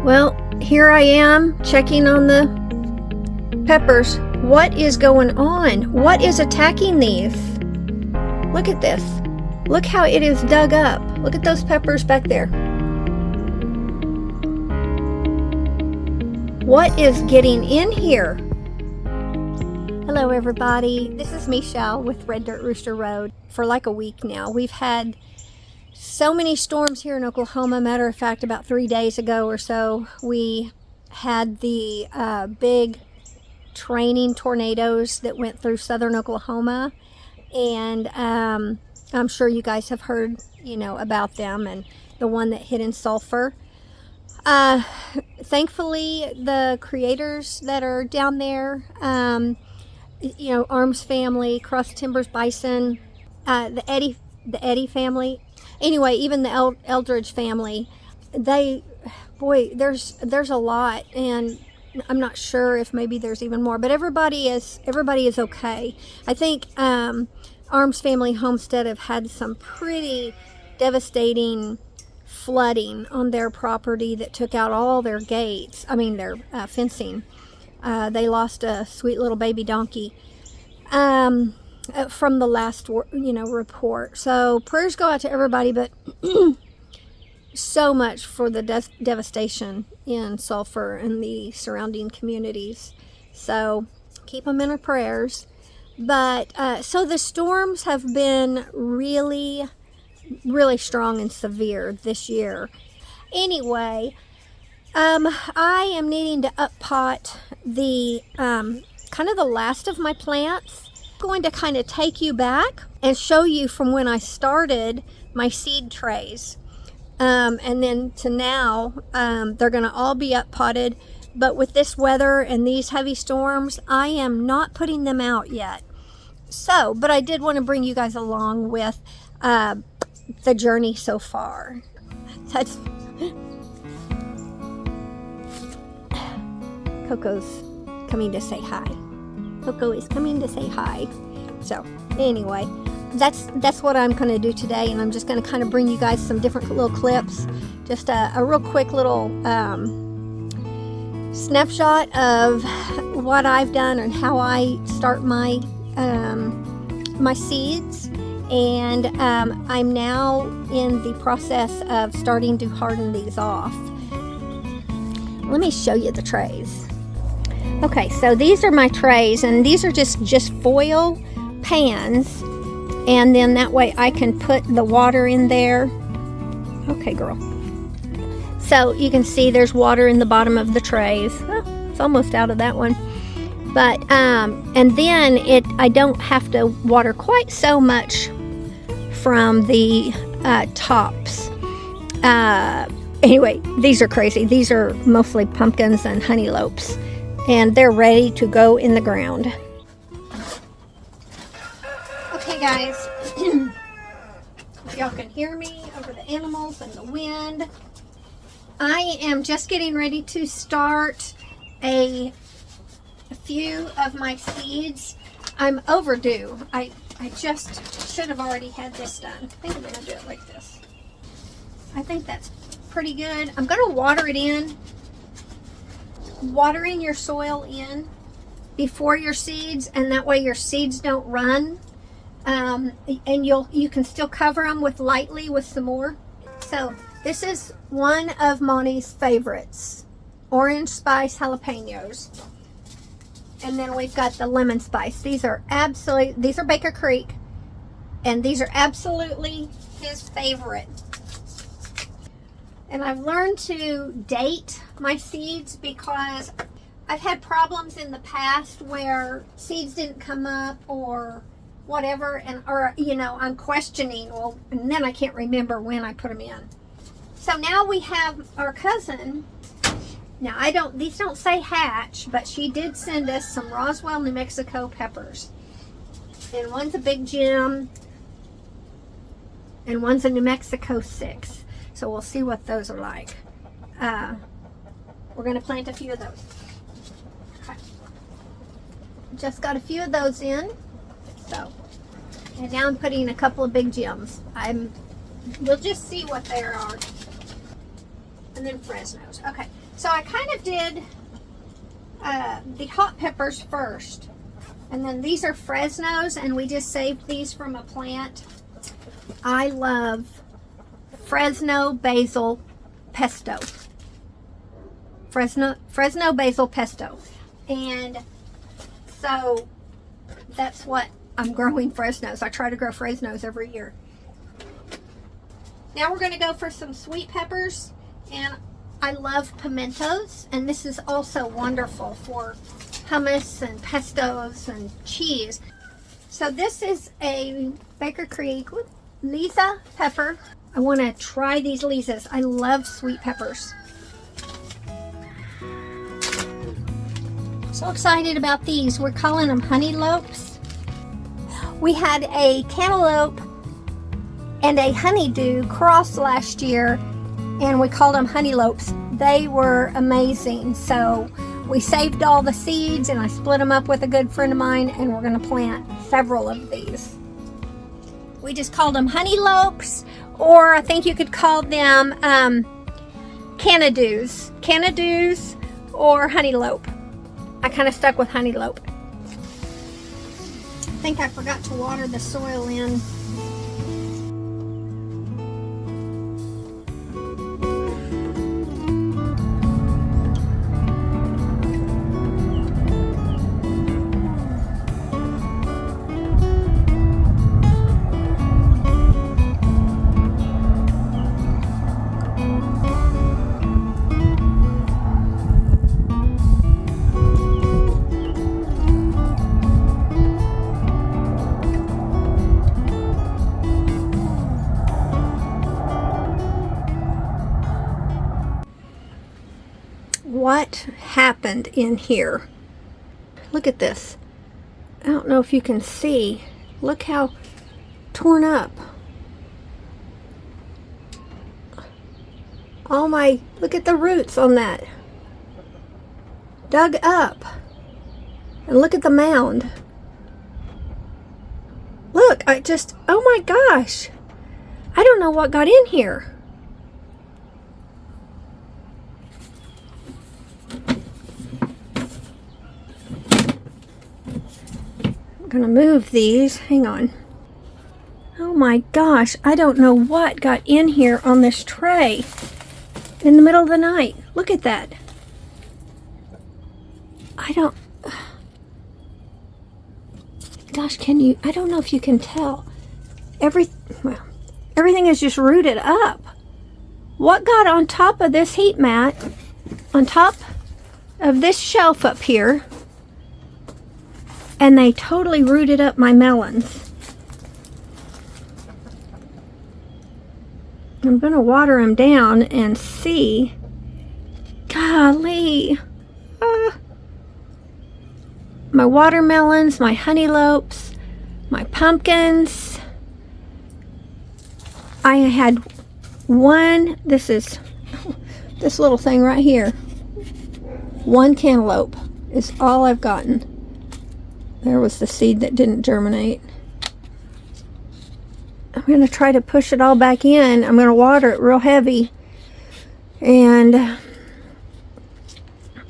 Well, here I am checking on the peppers. What is going on? What is attacking these? Look at this. Look how it is dug up. Look at those peppers back there. What is getting in here? Hello everybody, this is Michelle with Red Dirt Rooster Road. For like a week now, we've had so many storms here in Oklahoma. Matter of fact, about 3 days ago or so, we had the big training tornadoes that went through southern Oklahoma, and I'm sure you guys have heard, about them, and the one that hit in Sulphur. Thankfully, the creators that are down there, Arms family, Cross Timbers Bison, the Eddy family, anyway, even the Eldridge family, there's a lot, and I'm not sure if maybe there's even more, but everybody is okay. I think Arms Family Homestead have had some pretty devastating flooding on their property that took out all their gates, their fencing. They lost a sweet little baby donkey from the last report. So prayers go out to everybody, but so much for the devastation in Sulphur and the surrounding communities. So keep them in our prayers. But so the storms have been really, really strong and severe this year. Anyway, I am needing to uppot the kind of the last of my plants. I'm going to kind of take you back and show you from when I started my seed trays. And then to now, they're going to all be uppotted. But with this weather and these heavy storms, I am not putting them out yet. So, but I did want to bring you guys along with the journey so far. That's Coco's coming to say hi. Coco is coming to say hi. So anyway, that's what I'm going to do today, and I'm just going to kind of bring you guys some different little clips, just a real quick little snapshot of what I've done and how I start my my seeds. And I'm now in the process of starting to harden these off. Let me show you the trays. Okay, so these are my trays, and these are just foil pans, and then that way I can put the water in there. Okay, girl. So you can see there's water in the bottom of the trays. Oh, it's almost out of that one. But and then I don't have to water quite so much from the tops. Anyway, these are crazy. These are mostly pumpkins and honeylopes, and they're ready to go in the ground. Okay, guys, if y'all can hear me over the animals and the wind, I am just getting ready to start a few of my seeds. I'm overdue. I just should have already had this done. I think I'm going to do it like this. I think that's pretty good. I'm going to water it in. Watering your soil in before your seeds, and that way your seeds don't run, and you can still cover them lightly with some more. So this is one of Monty's favorites, orange spice jalapenos, and then we've got the lemon spice. These are Baker Creek, and these are absolutely his favorite. And I've learned to date my seeds because I've had problems in the past where seeds didn't come up or whatever, or I'm questioning, and then I can't remember when I put them in. So now we have our cousin. Now these don't say hatch, but she did send us some Roswell, New Mexico peppers. And one's a big gem, and one's a New Mexico 6. So we'll see what those are like. We're going to plant a few of those. Okay. Just got a few of those in. So, and now I'm putting a couple of big gems. We'll just see what they are. and then Fresnos. Okay, so I kind of did the hot peppers first, and then these are Fresnos, and we just saved these from a plant. I love Fresno basil pesto. Fresno basil pesto. And so that's what I'm growing, Fresnos. I try to grow Fresnos every year. Now we're going to go for some sweet peppers, and I love pimentos, and this is also wonderful for hummus and pestos and cheese. So this is a Baker Creek Lisa pepper. I want to try these Lisas. I love sweet peppers. So excited about these. We're calling them honey lopes. We had a cantaloupe and a honeydew cross last year, and we called them honey lopes. They were amazing. So we saved all the seeds, and I split them up with a good friend of mine, and we're going to plant several of these. We just called them honey lopes, or I think you could call them canadews or honeylope. I kind of stuck with honeylope. I think I forgot to water the soil in. What happened in here? Look at this. I don't know if you can see. Look how torn up. Oh my, look at the roots on that. Dug up. And look at the mound. Look, oh my gosh. I don't know what got in here. Gonna move these. Hang on. Oh my gosh, I don't know what got in here on this tray in the middle of the night. Look at that. Gosh, I don't know if you can tell. Everything is just rooted up. What got on top of this heat mat, on top of this shelf up here? And they totally rooted up my melons. I'm going to water them down and see. Golly. My watermelons, my honeylopes, my pumpkins. I had this little thing right here. One cantaloupe is all I've gotten. There was the seed that didn't germinate. I'm going to try to push it all back in. I'm going to water it real heavy. And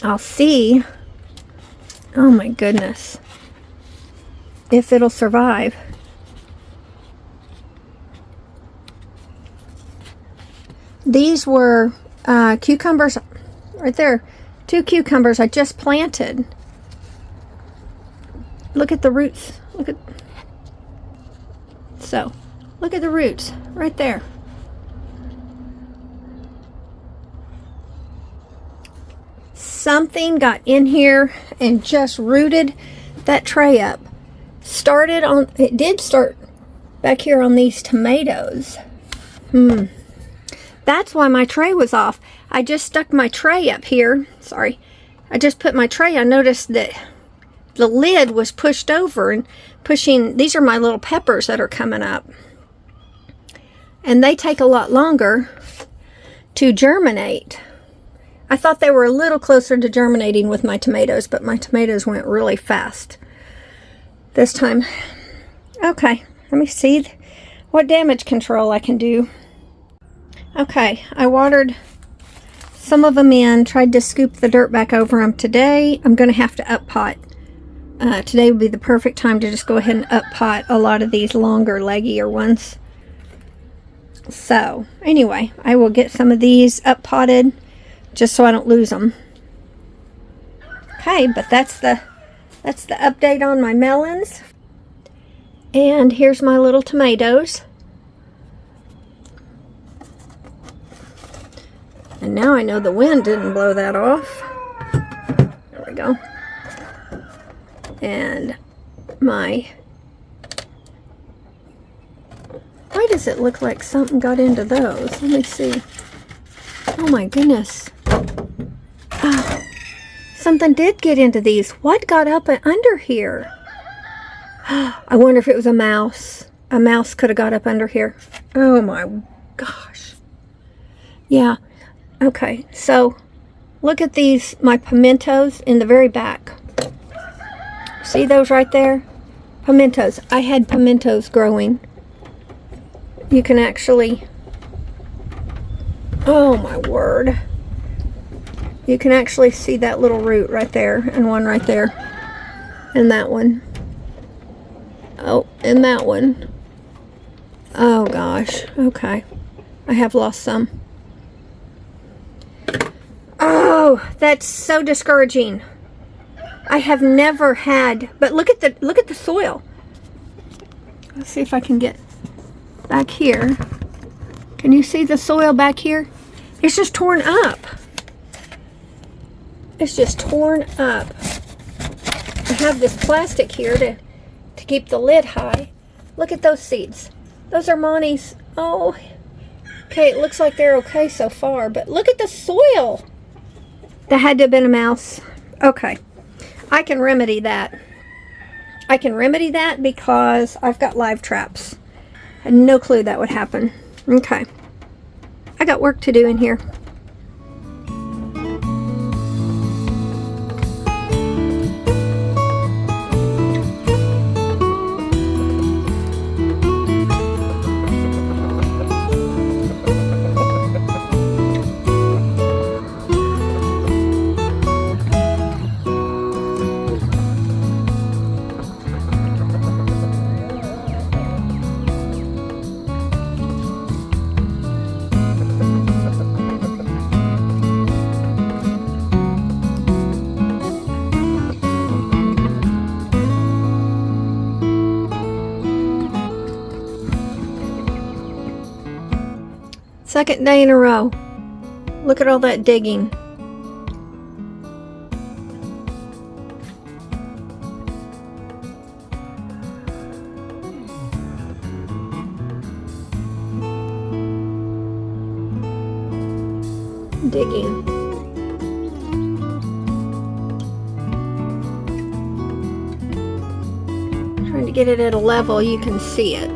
I'll see, oh my goodness, if it'll survive. These were cucumbers right there. 2 cucumbers I just planted. Look at the roots. Look at the roots right there. Something got in here and just rooted that tray up. It did start back here on these tomatoes. That's why my tray was off. I just stuck my tray up here. Sorry. I just put my tray. I noticed that the lid was pushed over and pushing. These are my little peppers that are coming up. And they take a lot longer to germinate. I thought they were a little closer to germinating with my tomatoes, but my tomatoes went really fast this time. Okay, let me see what damage control I can do. Okay, I watered some of them in, tried to scoop the dirt back over them today. I'm going to have to up pot. Today would be the perfect time to just go ahead and up pot a lot of these longer, leggier ones. So, anyway, I will get some of these up potted just so I don't lose them. Okay, but that's the update on my melons. And here's my little tomatoes. And now I know the wind didn't blow that off. There we go. And why does it look like something got into those? Let me see. Oh my goodness. Something did get into these. What got up and under here? I wonder if it was a mouse. A mouse could have got up under here. Oh my gosh. Yeah. Okay, so look at these, my pimentos in the very back. See those right there? Pimentos. I had pimentos growing. You can actually, oh my word. You can actually see that little root right there, and one right there, and that one. Oh, and that one. Oh gosh, okay. I have lost some. Oh, that's so discouraging. I have never had, but look at the soil. Let's see if I can get back here. Can you see the soil back here? It's just torn up. It's just torn up. I have this plastic here to keep the lid high. Look at those seeds. Those are Monty's. Oh, okay, it looks like they're okay so far, but look at the soil. That had to have been a mouse. Okay, I can remedy that. I can remedy that because I've got live traps. I had no clue that would happen. Okay, I got work to do in here. Second day in a row. Look at all that digging. Digging. Trying to get it at a level you can see it.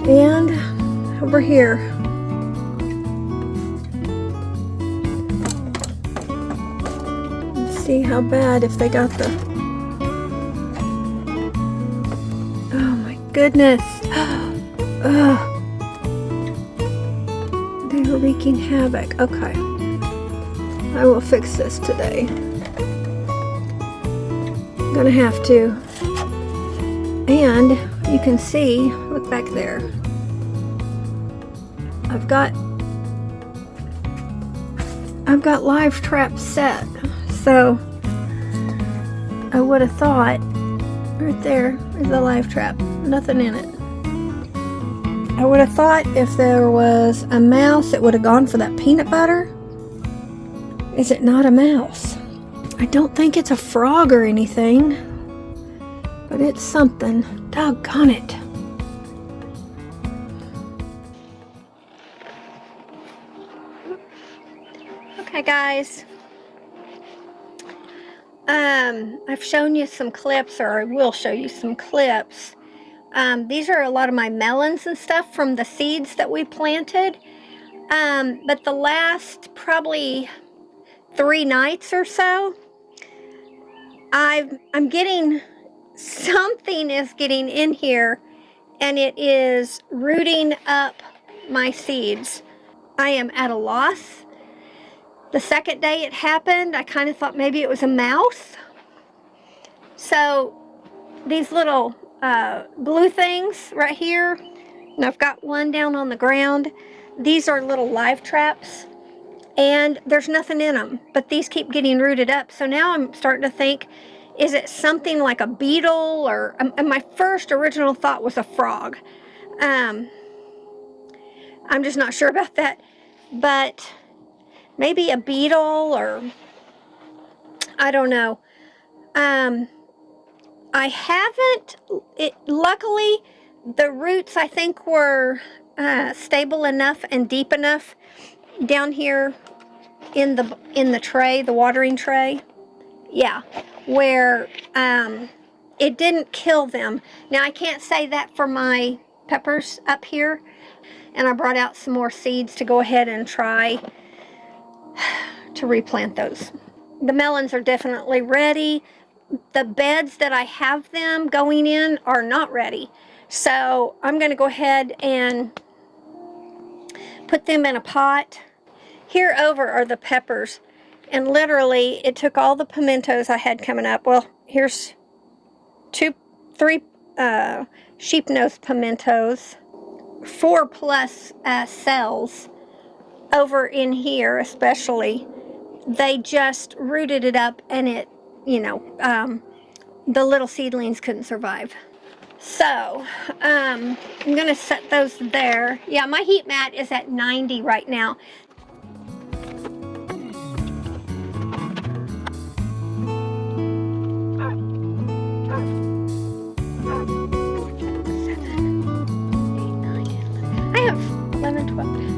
And over here, let's see how bad if they got the, oh my goodness, they are wreaking havoc. Okay, I will fix this today. I'm gonna have to. And you can see, look back there, I've got live traps set, so I would have thought right there is a live trap, nothing in it. I would have thought if there was a mouse it would have gone for that peanut butter. Is it not a mouse? I don't think it's a frog or anything, but it's something. Doggone it. Okay guys, I've shown you some clips, or I will show you some clips. These are a lot of my melons and stuff from the seeds that we planted, but the last probably 3 nights or so, I'm getting, something is getting in here, and it is rooting up my seeds. I am at a loss. The second day it happened, I kind of thought maybe it was a mouse. So these little blue things right here, and I've got one down on the ground. These are little live traps, and there's nothing in them, but these keep getting rooted up. So now I'm starting to think, is it something like a beetle, or and my first original thought was a frog. I'm just not sure about that, but maybe a beetle, or I don't know. I haven't, luckily the roots I think were stable enough and deep enough down here in the tray, the watering tray. Yeah, where it didn't kill them. Now I can't say that for my peppers up here, and I brought out some more seeds to go ahead and try to replant those. The melons are definitely ready. The beds that I have them going in are not ready. So I'm going to go ahead and put them in a pot. Here over are the peppers. And literally, it took all the pimentos I had coming up. Well, here's three sheep nose pimentos, 4 plus cells over in here especially. They just rooted it up, and it, the little seedlings couldn't survive. So I'm gonna set those there. Yeah, my heat mat is at 90 right now.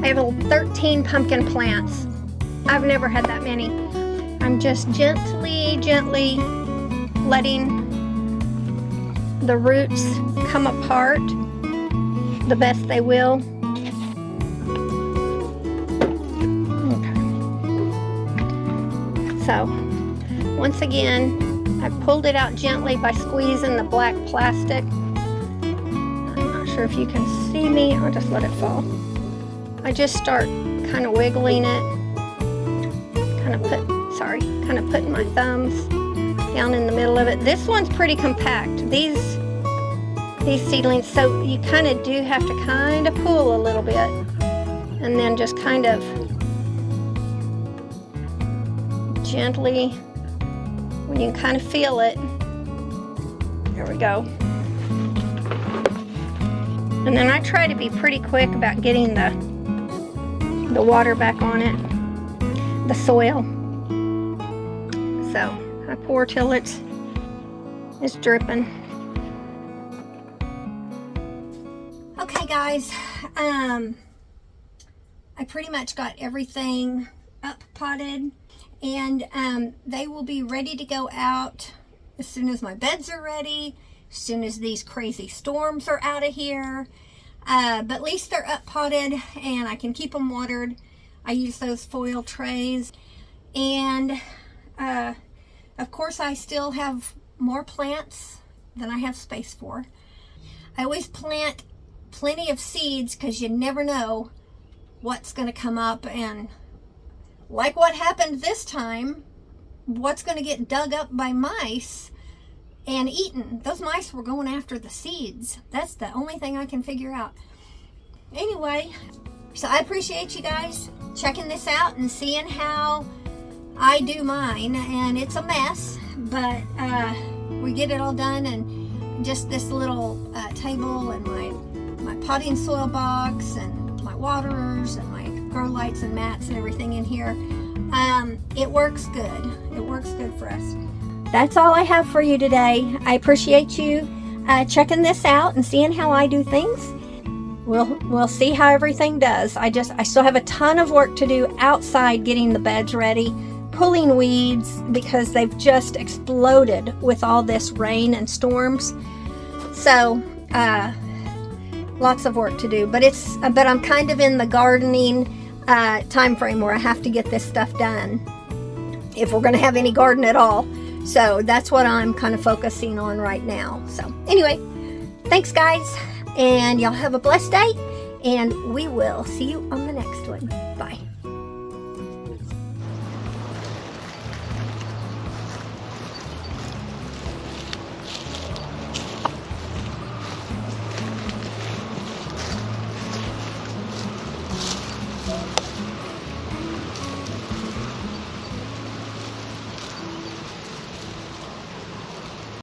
I have 13 pumpkin plants. I've never had that many. I'm just gently letting the roots come apart the best they will. Okay. So, once again, I pulled it out gently by squeezing the black plastic. I'm not sure if you can see me. I'll just let it fall. I just start kind of wiggling it, kind of putting my thumbs down in the middle of it. This one's pretty compact. These seedlings, so you kind of do have to kind of pull a little bit, and then just kind of gently, when you can kind of feel it. There we go. And then I try to be pretty quick about getting the water back on it, the soil. So I pour till it's dripping. Okay guys, I pretty much got everything up potted, and they will be ready to go out as soon as my beds are ready, as soon as these crazy storms are out of here. But at least they're up potted, and I can keep them watered. I use those foil trays, and of course I still have more plants than I have space for. I always plant plenty of seeds because you never know what's going to come up, and like what happened this time, what's going to get dug up by mice and eaten. Those mice were going after the seeds. That's the only thing I can figure out. Anyway, so I appreciate you guys checking this out and seeing how I do mine. And it's a mess, but we get it all done. And just this little table, and my potting soil box, and my waterers, and my grow lights and mats and everything in here. It works good. It works good for us. That's all I have for you today. I appreciate you checking this out and seeing how I do things. We'll see how everything does. I still have a ton of work to do outside getting the beds ready, pulling weeds because they've just exploded with all this rain and storms. So lots of work to do, but I'm kind of in the gardening time frame where I have to get this stuff done if we're going to have any garden at all. So that's what I'm kind of focusing on right now. So anyway, thanks guys, and y'all have a blessed day, and we will see you on the next one. Bye.